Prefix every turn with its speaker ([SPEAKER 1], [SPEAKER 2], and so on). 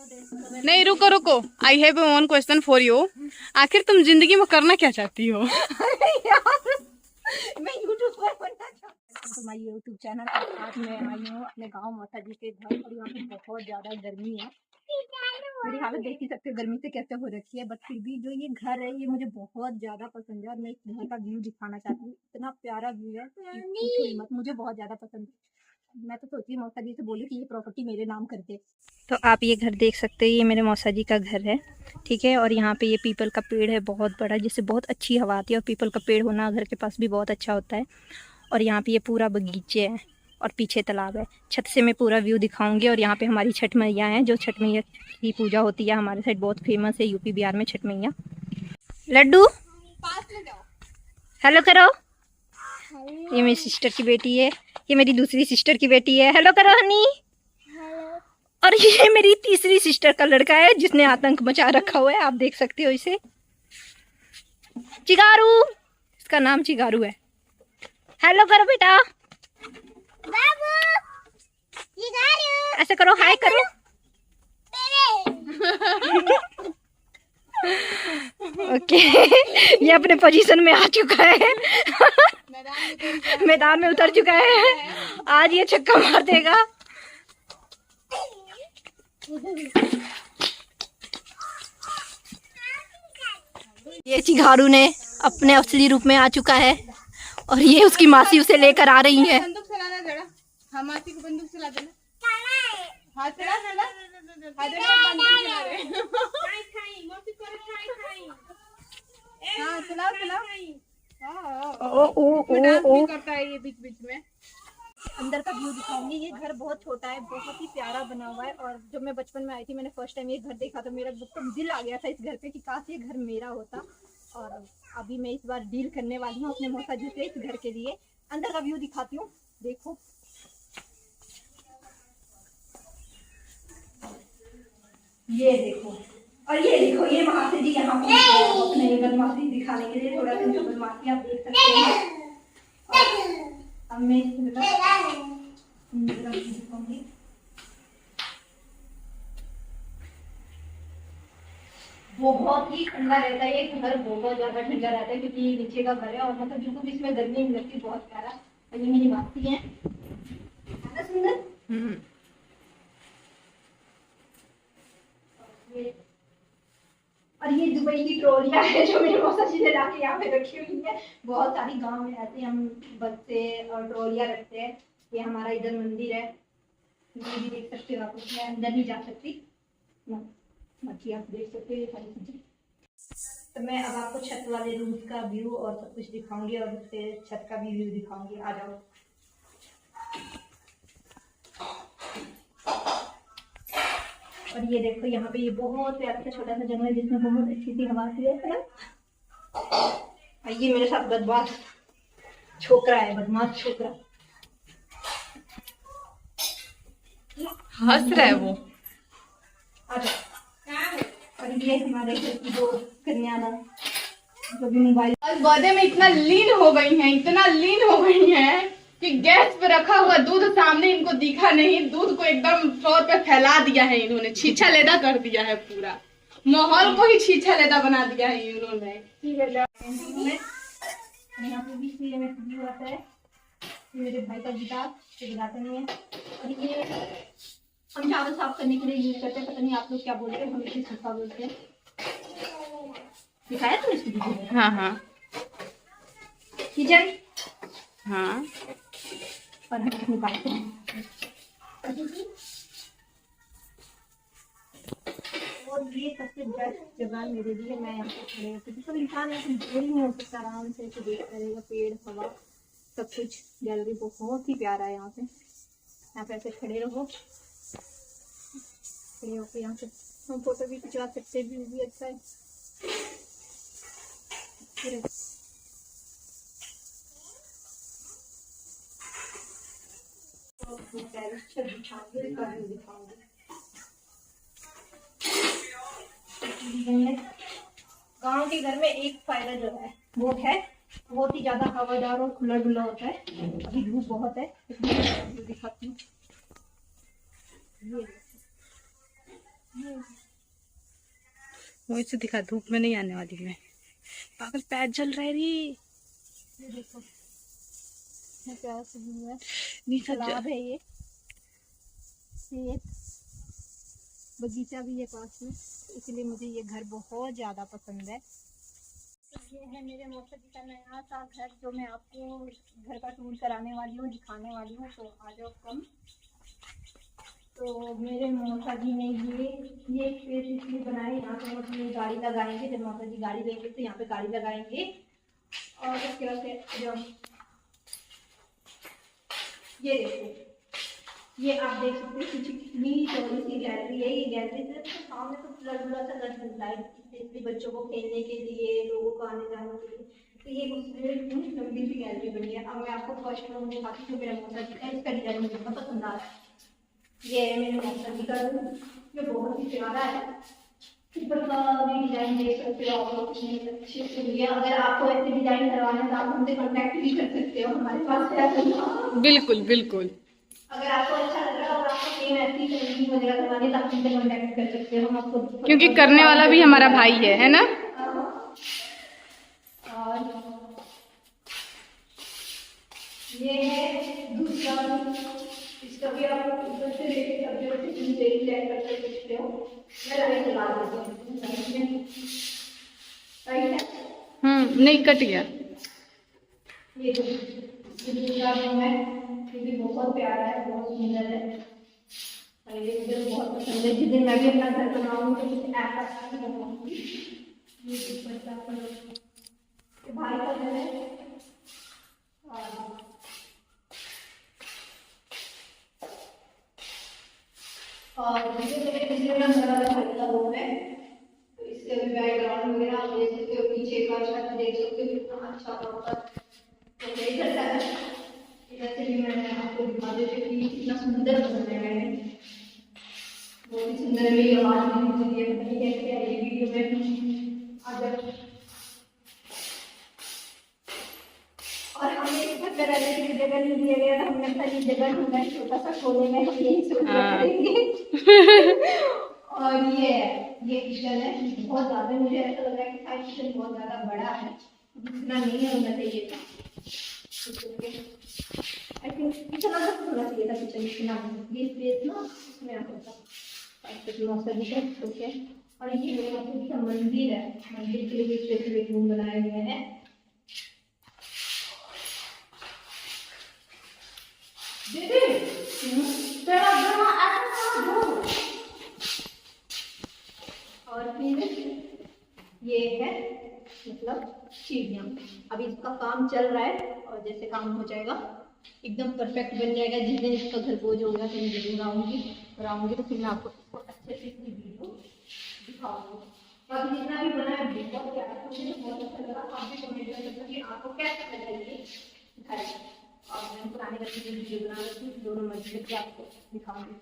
[SPEAKER 1] नहीं रुको रुको, I have one question for you. आखिर तुम जिंदगी में करना क्या चाहती हो?
[SPEAKER 2] मैं यूट्यूब पर बनना चाहती हूँ। मैं यूट्यूब चैनल आज मैं आई हूँ अपने गांव मौसा जी के घर, और यहाँ पे बहुत ज्यादा गर्मी है। मेरी हालत देख ही सकते हो गर्मी से कैसे हो रखी है, बट फिर भी जो ये घर है ये मुझे बहुत ज्यादा पसंद है, और मैं इस घर का व्यू दिखाना चाहती हूँ। इतना प्यारा व्यू है, पूछो ही मत, मुझे बहुत ज्यादा पसंद है। मैं तो सोची मौसा जी से बोली कि ये प्रॉपर्टी मेरे नाम कर दे। तो आप ये घर देख सकते हैं, ये मेरे मौसा जी का घर है, ठीक है। और यहाँ पे ये पीपल का पेड़ है बहुत बड़ा, जिससे बहुत अच्छी हवा आती है, और पीपल का पेड़ होना घर के पास भी बहुत अच्छा होता है। और यहाँ पे ये पूरा बगीचे है, और पीछे तालाब है। छत से मैं पूरा व्यू दिखाऊंगी। और यहाँ पे हमारी छठ मैया हैं, जो छठ मैया की पूजा होती है हमारे साइड, बहुत फेमस है यूपी बिहार में छठ मैया। लड्डू हेलो करो। ये मेरी सिस्टर की बेटी है, ये मेरी दूसरी सिस्टर की बेटी है। हेलो करो हनी। और ये मेरी तीसरी सिस्टर का लड़का है, जिसने आतंक मचा रखा हुआ है, आप देख सकते हो इसे। चिगारू, इसका नाम चिगारू है। हेलो करो बेटा, ऐसे करो, हाय करो। ओके ये अपने पोजीशन में आ चुका है। मैदान में उतर चुका है। आज ये छक्का मार देगा। ये चिगारू ने अपने असली रूप में आ चुका है, और ये उसकी मासी उसे लेकर आ रही है।
[SPEAKER 1] बंदूक चलाना जरा, हाँ मासी को बंदूक चला देना। हाथ चला चला, हाथ चला रहे। हाँ चलाओ चलाओ। ओ करता है ये बीच बीच में।
[SPEAKER 2] अंदर का व्यू दिखाऊंगी। ये घर बहुत छोटा है, बहुत ही प्यारा बना हुआ है। और जब मैं बचपन में आई थी, मैंने फर्स्ट टाइम ये घर देखा तो मेरा एकदम दिल आ गया था इस घर पे कि काश ये घर मेरा होता। और अभी मैं इस बार डील करने वाली हूँ अपने मौसा जी से इस घर के लिए। अंदर का व्यू दिखाती हूँ, देखो। ये देखो, और ये देखो, ये महाशय जी यहाँ पे अपने बदमाशी दिखाने के लिए, थोड़ा सा बदमाशी आप देख सकते हैं। अब मैं दिखाऊंगी। बहुत ही ठंडा रहता है ये घर, बहुत ज्यादा ठंडा रहता है, क्योंकि ये नीचे का घर है। और मतलब बिल्कुल इसमें गर्मी नहीं लगती, बहुत प्यारा। और ये मेरी मासी है ना, सुंदर। और ये दुबई की ट्रॉलियां है, जो मेरे मौसा जी ने लाके यहाँ पे रखी हुई है। बहुत सारी गांव में ऐसे हम बच्चे और ट्रॉलियां रखते हैं। ये हमारा इधर मंदिर है, ये भी देख सकते हो आप। उसमें अंदर नहीं जा सकती, बाकी आप देख सकते हो ये सारी चीजें। तो मैं अब आपको छत वाले रूम का व्यू और सब कुछ दिखाऊंगी, और उससे छत का भी व्यू दिखाऊंगी। आ जाओ। और ये देखो, यहाँ पे ये बहुत प्यारा सा छोटा सा जंगल है, जिसमें बहुत अच्छी सी हवा आती है। और ये मेरे साथ बदमाश छोकरा है, बदमाश छोकरा।
[SPEAKER 1] हंस रहा है वो।
[SPEAKER 2] और ये हमारे घर की दो कन्याना, जो भी मोबाइल
[SPEAKER 1] गौदे में इतना लीन हो गई हैं, इतना लीन हो गई हैं कि गैस पे रखा हुआ दूध सामने इनको दिखा नहीं। दूध को एकदम फ्लोर पे फैला दिया है इन्होंने, छीछा लेदा कर दिया है, पूरा माहौल को ही छीछा लेदा बना दिया है इन्होंने।
[SPEAKER 2] यहाँ पे भी व्यू आता है। मेरे भाई का गिटार गिटाते नहीं है। और ये हम चावल साफ करने के लिए यूज करते हैं, पता नहीं आप लोग क्या बोलते हैं, हम इसे सूखा बोलते हैं। दिखाया तुमने इसकी वीडियो में?
[SPEAKER 1] हाँ हाँ
[SPEAKER 2] किचन,
[SPEAKER 1] हाँ।
[SPEAKER 2] और हम निकालते हैं। और ये सबसे बेस्ट जगह मेरे लिए, मैं यहाँ पे खड़े होती हूँ। सब इंसान यहाँ पे बोर नहीं हो सकता, आराम से इसे देख करेगा, पेड़ हवा सब कुछ। गैलरी बहुत ही प्यारा है यहाँ पे। यहाँ पे ऐसे खड़े रहो, खड़े होकर यहाँ से हम फोटो भी खिंचवा सकते हैं, व्यू भी अच्छा है। गांव के घर में एक फायदा जो है वो है बहुत ही ज्यादा हवादार और खुला डुला होता है। अभी धूप बहुत है, इसलिए दिखाती हूँ। ये
[SPEAKER 1] वही से दिखा, धूप में नहीं आने वाली मैं। पागल पैर जल रहा है रे।
[SPEAKER 2] ये देखो क्या सुन है,
[SPEAKER 1] नीचा
[SPEAKER 2] तालाब है ये, खेत बगीचा भी है पास में, इसलिए मुझे ये घर बहुत ज़्यादा पसंद है। तो ये है मेरे मौसा जी का नया सा घर, जो मैं आपको घर का टूर कराने वाली हूँ, दिखाने वाली हूँ। तो आ जाओ कम। तो मेरे मौसा जी ने ये स्पेस इसलिए बनाई, यहाँ पे हम अपनी गाड़ी लगाएंगे। जब मौसा जी गाड़ी लेंगे तो यहाँ पे गाड़ी लगाएंगे। और उसके बाद जो ये देखो, ये आप देख सकते हो पीछे कितनी चौड़ी सी गैलरी है। ये गैलरी से सामने तो पूरा सा घर मिलता है, इसलिए बच्चों को खेलने के लिए, लोगों को आने जाने के लिए। तो ये उसमें इतनी लंबी सी गैलरी बनी है। अब मैं आपको फर्स्ट रूम दिखाती हूँ मेरा मौसा जी का। इसका डिजाइन मुझे बहुत पसंद आ रहा है। ये है मेरे मौसा जी का रूम, जो बहुत ही प्यारा है। ऊपर का भी डिजाइन देख सकते हो आप लोग, कितनी अच्छी सी है। अगर आपको ऐसे डिजाइन करवाना है तो आप हमसे कॉन्टैक्ट भी कर सकते हो, हमारे पास है।
[SPEAKER 1] बिल्कुल बिल्कुल।
[SPEAKER 2] अगर आपको अच्छा लग रहा है और आपको सेम ऐसी पेंटिंग वगैरह करवानी है तो आप हमसे कॉन्टैक्ट कर सकते हो, हम आपको,
[SPEAKER 1] क्योंकि करने वाला भी हमारा भाई है ना।
[SPEAKER 2] और ये है दूसरा, इसका भी आप ऊपर से देख सकते हो। मैं लाइट जला देती हूँ, राइट है।
[SPEAKER 1] नहीं कट गया।
[SPEAKER 2] ये दूसरा रूम है, ये भी बहुत प्यारा है, बहुत सुंदर है। और ये मुझे बहुत पसंद है। जिस दिन मैं भी अपना घर बनाऊंगी तो कुछ ऐसा ही बनाऊंगी। ये भाई का घर है। और मुझे मेरे पिछले में बड़ा भाई का रूम है। तो इसके भी बैकग्राउंड वगैरह आप देख सकते हो, पीछे का छत देख सकते हो कितना अच्छा प्रॉपर। तो इधर का है, इधर से भी मैंने आपको दिखा देती हूँ कि कितना सुंदर बनाया है। बहुत ही सुंदर। मेरी आवाज भी मुझे ये पता है क्या ये वीडियो में अगर, और हमें इस घर में रहने के लिए जगह नहीं दिया गया था। हमने अपना ये जगह ढूंढा है, छोटा सा खोले में हम यही सोच करेंगे। और ये किचन है, बहुत ज्यादा मुझे ऐसा लग रहा है कि शायद किचन बहुत ज्यादा बड़ा है, इतना नहीं होना चाहिए था। आई थिंक इतना होना चाहिए था किचन, इतना ये स्पेस ना इसमें होता। मौसा जी का ठीक है। और ये मेरे मौसा जी का मंदिर है, मंदिर के लिए स्पेशल एक रूम बनाया गया है। और फिर ये है मतलब सीढ़ियाँ। अभी इसका काम चल रहा है और जैसे काम हो जाएगा एकदम परफेक्ट बन जाएगा। जिस दिन इसका घर बोझ होगा तो मैं जरूर आऊँगी तो फिर मैं आपको इसको अच्छे से इसकी वीडियो दिखाऊंगी। अभी जितना भी बना है बहुत प्यारा, मुझे बहुत अच्छा लगा। आप भी कमेंट कर सकते हो कि आपको कैसा लगा ये दिखाएगा। और मैं पुराने घर की वीडियो बना रही थी, दोनों मंजिल की आपको दिखाऊंगी।